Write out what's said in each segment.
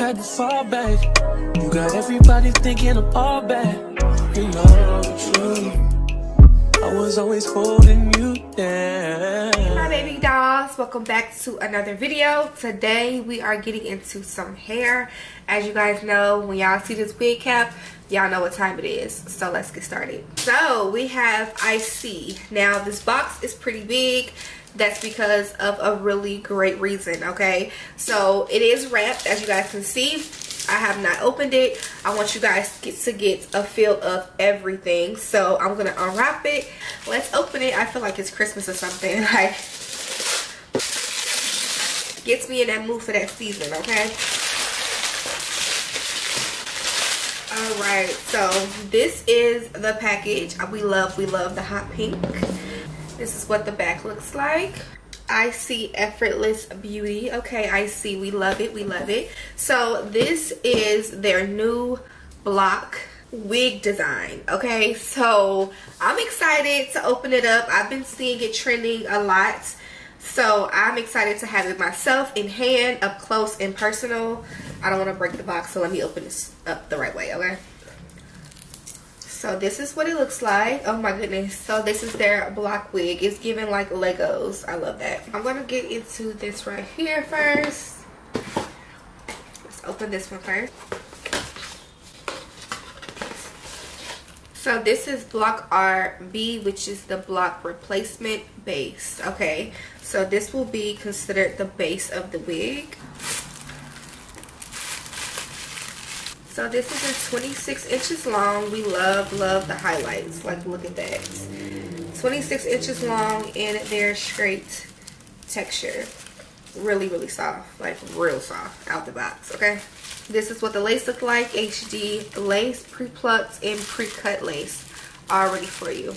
had to fall back. You got everybody thinking I'm all bad. You know the truth. I was always holding you down. Hey my baby dolls, welcome back to another video. Today we are getting into some hair. As you guys know, when y'all see this wig cap, y'all know what time it is. So let's get started. So we have ISEE. Now this box is pretty big. That's because of a really great reason, okay? So it is wrapped, as you guys can see. I have not opened it. I want you guys to get a feel of everything. So I'm gonna unwrap it. Let's open it. I feel like it's Christmas or something. Like, gets me in that mood for that season, okay? Alright, so this is the package. We love the hot pink. This is what the back looks like. ISEE Effortless Beauty. Okay, ISEE, we love it, we love it. So this is their new block wig design. Okay, so I'm excited to open it up. I've been seeing it trending a lot, so I'm excited to have it myself in hand, up close and personal. I don't want to break the box, so let me open this up the right way, okay? So this is what it looks like. Oh my goodness. So this is their block wig. It's giving like Legos. I love that. I'm going to get into this right here first. Let's open this one first. So this is block RB, which is the block replacement base. Okay. So this will be considered the base of the wig. So this is 26 inches long. We love the highlights. Like, look at that. 26 inches long in their straight texture. Really soft. Like, real soft out the box, okay? This is what the lace looks like. HD lace, pre-plucked and pre-cut lace already for you.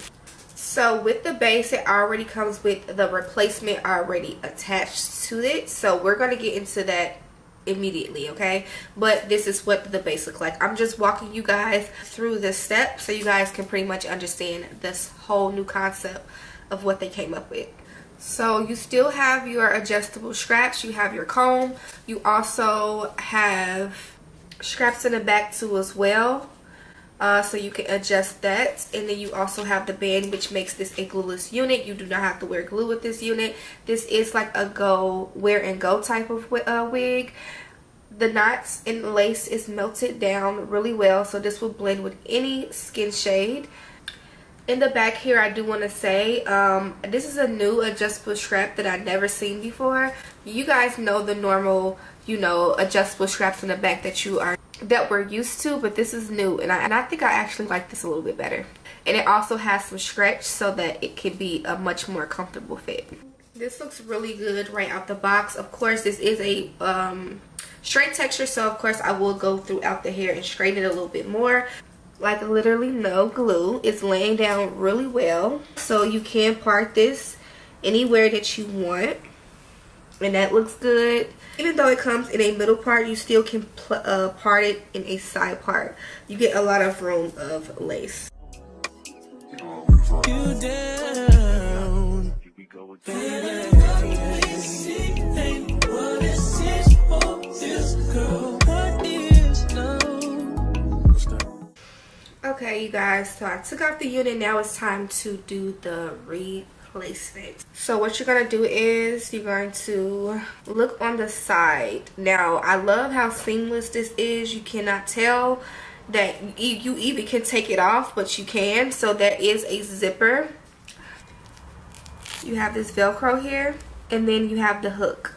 So with the base, it already comes with the replacement already attached to it. So we're going to get into that immediately, okay? But this is what the base looks like. I'm just walking you guys through the steps so you guys can pretty much understand this whole new concept of what they came up with. So you still have your adjustable straps, you have your comb, you also have straps in the back too as well, so you can adjust that. And then you also have the band, which makes this a glueless unit. You do not have to wear glue with this unit. This is like a wear and go type of wig. The knots and lace is melted down really well, so this will blend with any skin shade. In the back here, I do want to say this is a new adjustable strap that I've never seen before. You guys know the normal, you know, adjustable straps in the back that we're used to, but this is new, and I think I actually like this a little bit better. And it also has some stretch so that it can be a much more comfortable fit. This looks really good right out the box. Of course, this is a straight texture, so of course I will go throughout the hair and straighten it a little bit more. Like, literally no glue. It's laying down really well, so you can part this anywhere that you want, and that looks good. Even though it comes in a middle part, you still can part it in a side part. You get a lot of room of lace. You down, Okay, you guys, so I took out the unit. Now it's time to do the replacement. So what you're going to do is you're going to look on the side. Now, I love how seamless this is. You cannot tell that you even can take it off, but you can. So there is a zipper. You have this Velcro here, and then you have the hook.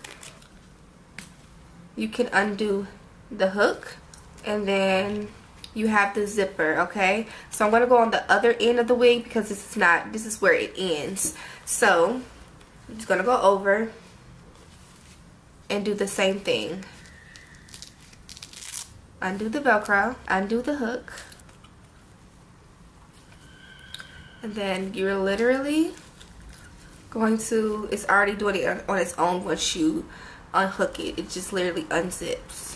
You can undo the hook, and then you have the zipper, okay? So I'm gonna go on the other end of the wig because this is where it ends. So I'm just gonna go over and do the same thing. Undo the Velcro, undo the hook, and then you're literally going to, it's already doing it on its own once you unhook it. It just literally unzips.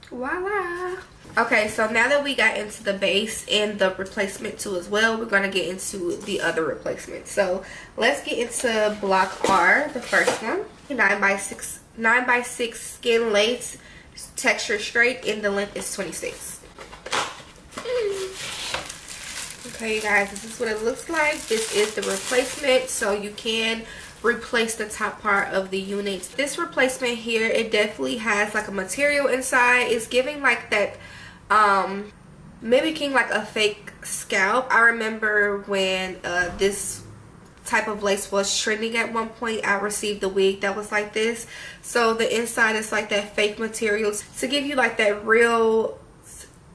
Voila! Okay, so now that we got into the base and the replacement too as well, we're going to get into the other replacements. So let's get into block R, the first one. 9x6 skin lace, texture straight, and the length is 26. Okay, you guys, this is what it looks like. This is the replacement, so you can replace the top part of the unit. This replacement here, it definitely has like a material inside. It's giving like that mimicking like a fake scalp. I remember when this type of lace was trending at one point, I received a wig that was like this. So the inside is like that fake material to give you like that real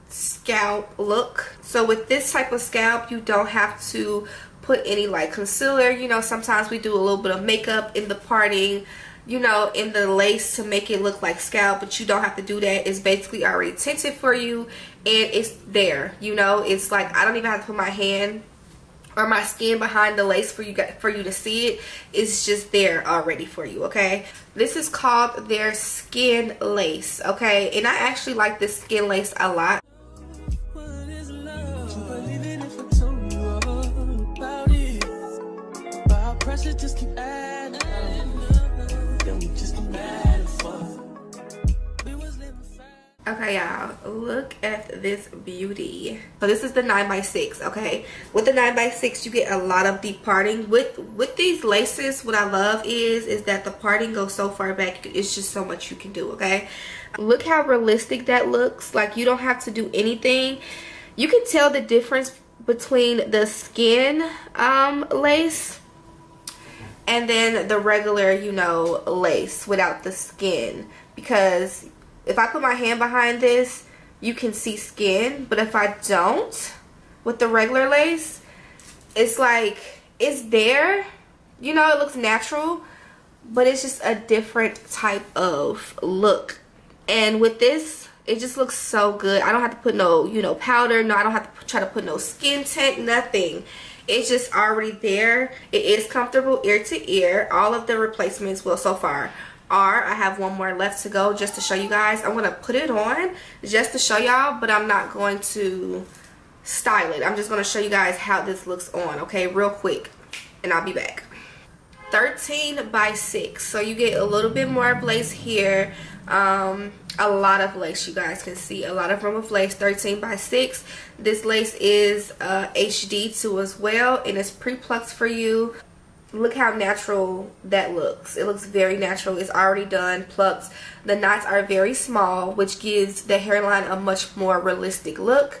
scalp look. So with this type of scalp, you don't have to put any like concealer. You know, sometimes we do a little bit of makeup in the parting, you know, in the lace to make it look like scalp, but you don't have to do that. It's basically already tinted for you and it's there. You know, it's like I don't even have to put my hand or my skin behind the lace for you to see it. It's just there already for you. Okay, this is called their skin lace. Okay, and I actually like this skin lace a lot. Just keep adding, okay, y'all, look at this beauty. So this is the 9x6. Okay, with the 9x6 you get a lot of deep parting. With these laces, what I love is that the parting goes so far back. It's just so much you can do. Okay, look how realistic that looks. Like you don't have to do anything. You can tell the difference between the skin lace and then the regular, you know, lace without the skin. Because if I put my hand behind this, you can see skin. But if I don't, with the regular lace, it's like, it's there. You know, it looks natural. But it's just a different type of look. And with this, it just looks so good. I don't have to put no, you know, powder. No, I don't have to try to put no skin tint, nothing. It's just already there. It is comfortable ear to ear. All of the replacements, well, so far are. I have one more left to go just to show you guys. I'm going to put it on just to show y'all, but I'm not going to style it. I'm just going to show you guys how this looks on, okay, real quick, and I'll be back. 13x6, so you get a little bit more of lace here. A lot of lace, you guys can see a lot of room of lace. 13x6. This lace is HD too as well, and it's pre-plucked for you. Look how natural that looks. It looks very natural. It's already done, plucked. The knots are very small, which gives the hairline a much more realistic look.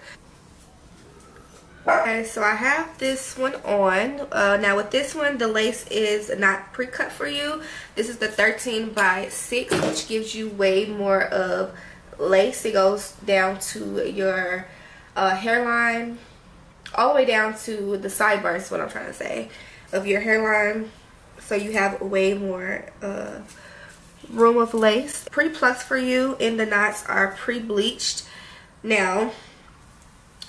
Okay, so I have this one on. Now with this one, the lace is not pre-cut for you. This is the 13x6, which gives you way more of lace. It goes down to your hairline, all the way down to the sideburns is what I'm trying to say, of your hairline. So you have way more room of lace. Pre-plucked for you, and the knots are pre-bleached. Now,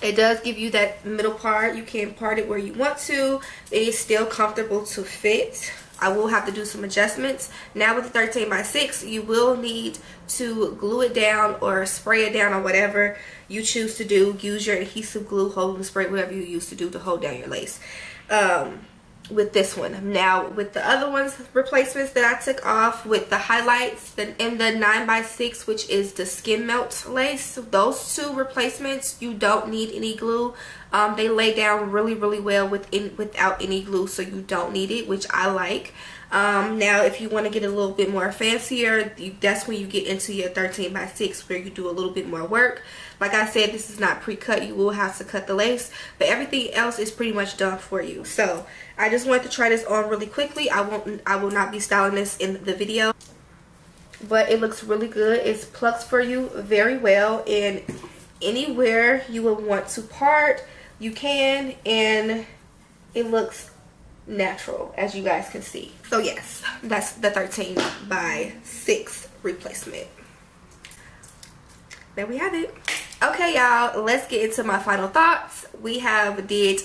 it does give you that middle part. You can part it where you want to. It is still comfortable to fit. I will have to do some adjustments. Now with the 13x6, you will need to glue it down or spray it down or whatever you choose to do. Use your adhesive glue, holding spray, whatever you used to do to hold down your lace. With this one. Now with the other ones, replacements that I took off with the highlights in the 9x6, which is the skin melt lace, those two replacements, you don't need any glue. They lay down really well without any glue, so you don't need it, which I like. Now if you want to get a little bit more fancier, that's when you get into your 13x6, where you do a little bit more work. Like I said, this is not pre-cut. You will have to cut the lace, but everything else is pretty much done for you. So I just wanted to try this on really quickly. I will not be styling this in the video, but it looks really good. It's plucked for you very well, and anywhere you would want to part, you can, and it looks natural, as you guys can see. So yes, that's the 13x6 replacement. There we have it. Okay, y'all, let's get into my final thoughts. We have did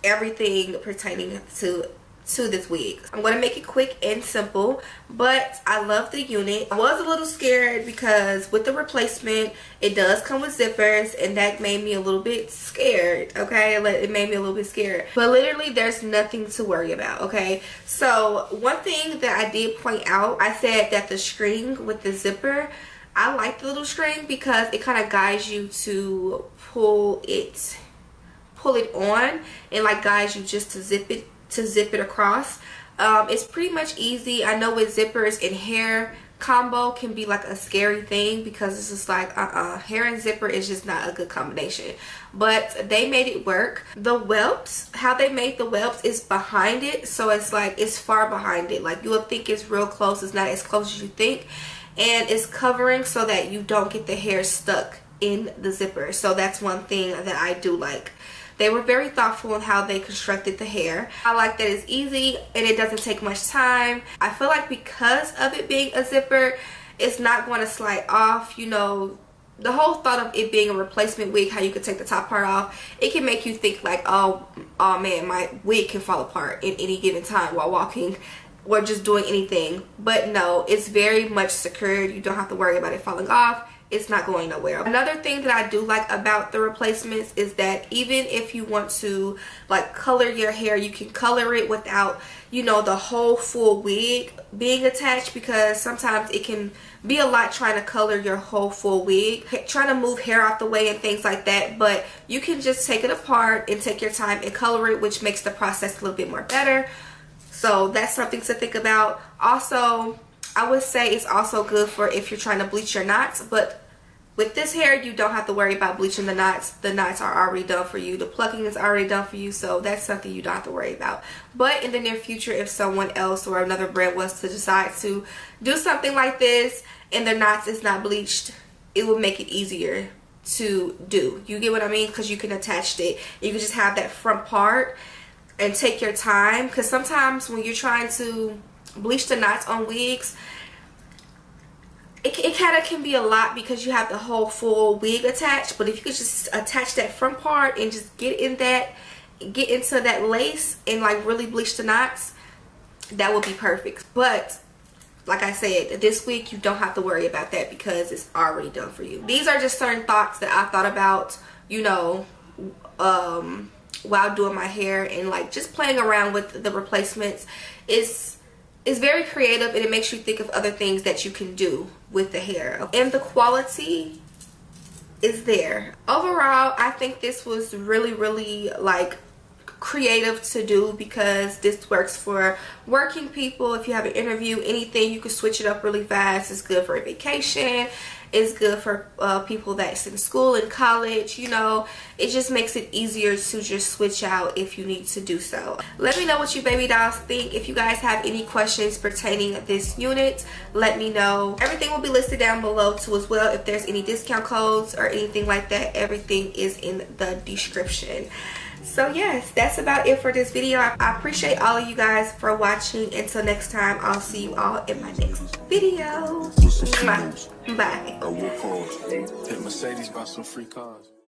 everything pertaining to to this wig. I'm going to make it quick and simple, but I love the unit. I was a little scared because with the replacement, it does come with zippers, and that made me a little bit scared, okay? It made me a little bit scared. But literally, there's nothing to worry about, okay? So one thing that I did point out, I said that the string with the zipper, I like the little string because it kind of guides you to pull it on, and like guides you just to zip it across. It's pretty much easy. I know with zippers and hair combo can be like a scary thing because it's just like hair and zipper is just not a good combination, but they made it work. The whelps, how they made the whelps is behind it, so it's like it's far behind it. Like you will think it's real close, it's not as close as you think, and it's covering so that you don't get the hair stuck in the zipper. So that's one thing that I do like. They were very thoughtful in how they constructed the hair. I like that it's easy and it doesn't take much time. I feel like because of it being a zipper, it's not going to slide off. You know, the whole thought of it being a replacement wig, how you could take the top part off, it can make you think like, oh man, my wig can fall apart in any given time while walking or just doing anything. But no, it's very much secured. You don't have to worry about it falling off. It's not going nowhere. Another thing that I do like about the replacements is that even if you want to like color your hair, you can color it without, you know, the whole full wig being attached, because sometimes it can be a lot trying to color your whole full wig, trying to move hair out the way and things like that. But you can just take it apart and take your time and color it, which makes the process a little bit more better. So that's something to think about. Also, I would say it's also good for if you're trying to bleach your knots, but with this hair, you don't have to worry about bleaching the knots. The knots are already done for you. The plucking is already done for you, so that's something you don't have to worry about. But in the near future, if someone else or another brand was to decide to do something like this and the knots is not bleached, it will make it easier to do. You get what I mean? Because you can attach it. You can just have that front part and take your time, because sometimes when you're trying to bleach the knots on wigs, it kind of can be a lot because you have the whole full wig attached. But if you could just attach that front part and just get into that lace and like really bleach the knots, that would be perfect. But like I said, this week you don't have to worry about that because it's already done for you. These are just certain thoughts that I thought about, you know, while doing my hair, and like just playing around with the replacements is very creative, and it makes you think of other things that you can do with the hair. And the quality is there. Overall, I think this was really like creative to do, because this works for working people. If you have an interview, anything, you can switch it up really fast. It's good for a vacation. It's good for people that's in school and college. You know, it just makes it easier to just switch out if you need to do so. Let me know what you baby dolls think. If you guys have any questions pertaining to this unit, let me know. Everything will be listed down below too as well. If there's any discount codes or anything like that, everything is in the description. So yes, that's about it for this video. I appreciate all of you guys for watching. Until next time, I'll see you all in my next video. Bye. I will pause. Hit Mercedes by some free cars.